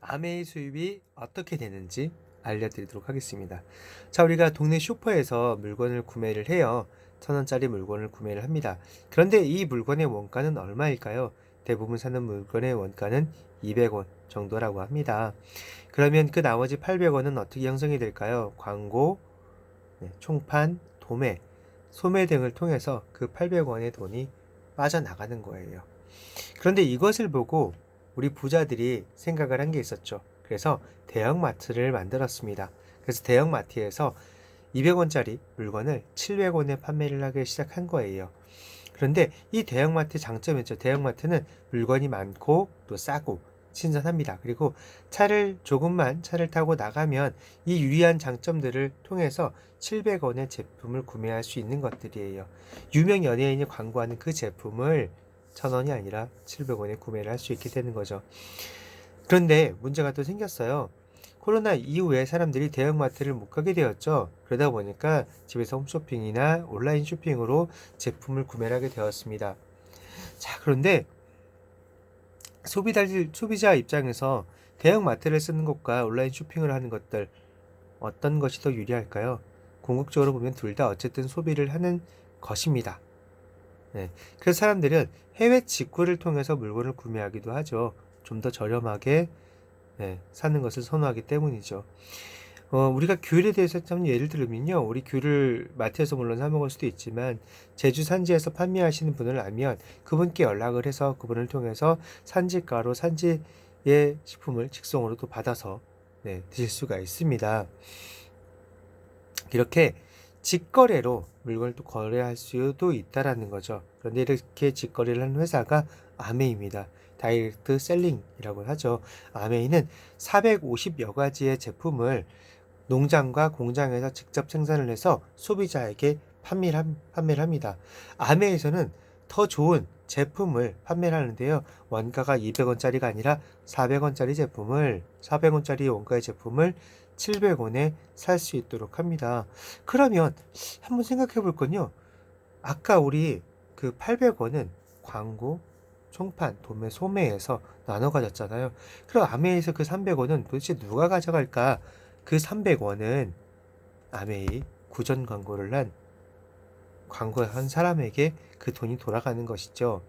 아메이 수입이 어떻게 되는지 알려드리도록 하겠습니다. 자, 우리가 동네 슈퍼에서 물건을 구매를 해요. 1,000원짜리 물건을 구매를 합니다. 그런데 이 물건의 원가는 얼마일까요? 대부분 사는 물건의 원가는 200원 정도라고 합니다. 그러면 그 나머지 800원은 어떻게 형성이 될까요? 광고, 총판, 도매, 소매 등을 통해서 그 800원의 돈이 빠져나가는 거예요. 그런데 이것을 보고 우리 부자들이 생각을 한 게 있었죠. 그래서 대형마트를 만들었습니다. 그래서 대형마트에서 200원짜리 물건을 700원에 판매를 하기 시작한 거예요. 그런데 이 대형마트의 장점이죠. 대형마트는 물건이 많고 또 싸고 신선합니다. 그리고 차를 타고 나가면 이 유리한 장점들을 통해서 700원의 제품을 구매할 수 있는 것들이에요. 유명 연예인이 광고하는 그 제품을 1,000원이 아니라 700원에 구매를 할 수 있게 되는 거죠. 그런데 문제가 또 생겼어요. 코로나 이후에 사람들이 대형마트를 못 가게 되었죠. 그러다 보니까 집에서 홈쇼핑이나 온라인 쇼핑으로 제품을 구매를 하게 되었습니다. 자, 그런데 소비자 입장에서 대형마트를 쓰는 것과 온라인 쇼핑을 하는 것들 어떤 것이 더 유리할까요? 궁극적으로 보면 둘 다 어쨌든 소비를 하는 것입니다. 네. 그래서 사람들은 해외 직구를 통해서 물건을 구매하기도 하죠. 좀 더 저렴하게 사는 것을 선호하기 때문이죠. 우리가 귤에 대해서 참 예를 들면요. 우리 귤을 마트에서 물론 사 먹을 수도 있지만 제주 산지에서 판매하시는 분을 알면 그분께 연락을 해서 그분을 통해서 산지가로 산지의 식품을 직송으로 또 받아서 드실 수가 있습니다. 이렇게 직거래로 물건을 또 거래할 수도 있다라는 거죠. 그런데 이렇게 직거래를 하는 회사가 아메이입니다. 다이렉트 셀링이라고 하죠. 아메이는 450여 가지의 제품을 농장과 공장에서 직접 생산을 해서 소비자에게 판매를 합니다. 아메에서는 더 좋은 제품을 판매를 하는데요. 원가가 200원짜리가 아니라 400원짜리 원가의 제품을 700원에 살 수 있도록 합니다. 그러면 한번 생각해 볼 건요. 아까 우리 그 800원은 광고, 총판, 도매, 소매에서 나눠 가졌잖아요. 그럼 아메이에서 그 300원은 도대체 누가 가져갈까? 그 300원은 아메이 구전 광고를 한 광고한 사람에게 그 돈이 돌아가는 것이죠.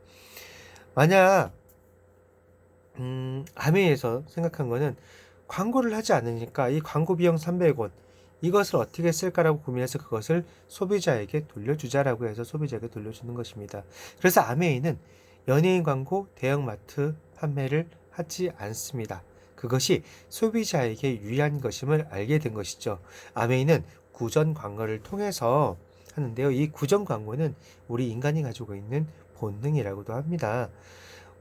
만약 아메이에서 생각한 거는 광고를 하지 않으니까 이 광고 비용 300원 이것을 어떻게 쓸까라고 고민해서 그것을 소비자에게 돌려주자라고 해서 소비자에게 돌려주는 것입니다. 그래서 아메이는 연예인 광고 대형마트 판매를 하지 않습니다. 그것이 소비자에게 유리한 것임을 알게 된 것이죠. 아메이는 구전 광고를 통해서 하는데요. 이 구전 광고는 우리 인간이 가지고 있는 본능이라고도 합니다.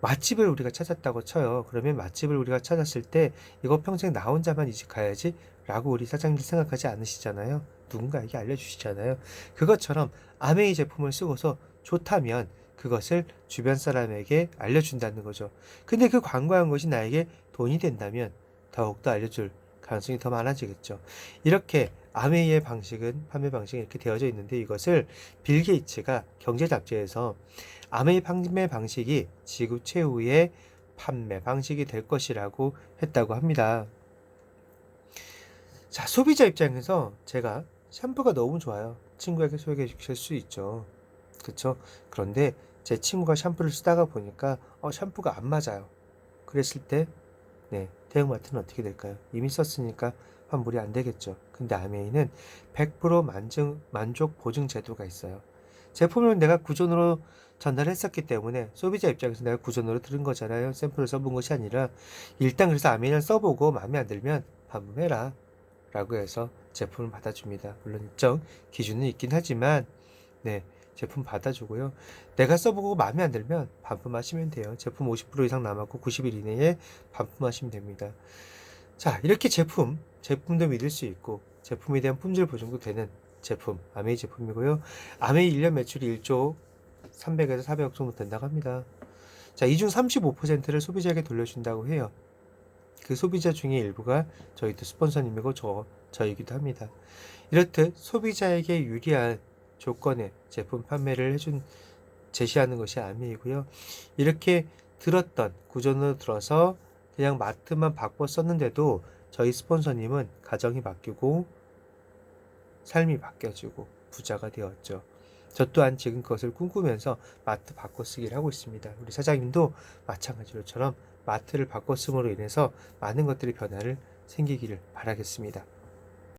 맛집을 우리가 찾았다고 쳐요. 그러면 맛집을 우리가 찾았을 때 이거 평생 나 혼자만 이 집 가야지 라고 우리 사장님 생각하지 않으시잖아요. 누군가에게 알려주시잖아요. 그것처럼 아메이 제품을 쓰고서 좋다면 그것을 주변 사람에게 알려준다는 거죠. 근데 그 광고한 것이 나에게 돈이 된다면 더욱더 알려줄 가능성이 더 많아지겠죠. 이렇게 아메이의 판매 방식이 이렇게 되어져 있는데 이것을 빌 게이츠가 경제 잡지에서 아메이 판매 방식이 지구 최후의 판매 방식이 될 것이라고 했다고 합니다. 자, 소비자 입장에서 제가 샴푸가 너무 좋아요. 친구에게 소개해 주실 수 있죠. 그쵸? 그런데 제 친구가 샴푸를 쓰다가 보니까 샴푸가 안 맞아요. 그랬을 때 대형마트는 어떻게 될까요? 이미 썼으니까 환불이 안 되겠죠. 근데 아메이는 100% 만족 보증 제도가 있어요. 제품을 내가 구전으로 전달했었기 때문에 소비자 입장에서 내가 구전으로 들은 거잖아요. 샘플을 써본 것이 아니라 일단 그래서 아메이는 써보고 마음에 안 들면 반품해라 라고 해서 제품을 받아줍니다. 물론 일정 기준은 있긴 하지만 제품 받아주고요. 내가 써보고 마음에 안 들면 반품하시면 돼요. 제품 50% 이상 남았고 90일 이내에 반품하시면 됩니다. 자, 이렇게 제품도 믿을 수 있고 제품에 대한 품질 보증도 되는 제품, 아메이 제품이고요. 아메이 1년 매출이 1조 300에서 400억 정도 된다고 합니다. 자, 이 중 35%를 소비자에게 돌려준다고 해요. 그 소비자 중에 일부가 저희도 스폰서님이고 저이기도 합니다. 이렇듯 소비자에게 유리한 조건의 제품 판매를 제시하는 것이 아메이고요. 이렇게 구전으로 들어서 그냥 마트만 바꿔 썼는데도 저희 스폰서님은 가정이 바뀌고 삶이 바뀌어지고 부자가 되었죠. 저 또한 지금 그것을 꿈꾸면서 마트 바꿔쓰기를 하고 있습니다. 우리 사장님도 마찬가지로처럼 마트를 바꿔쓰므로 인해서 많은 것들이 변화를 생기기를 바라겠습니다.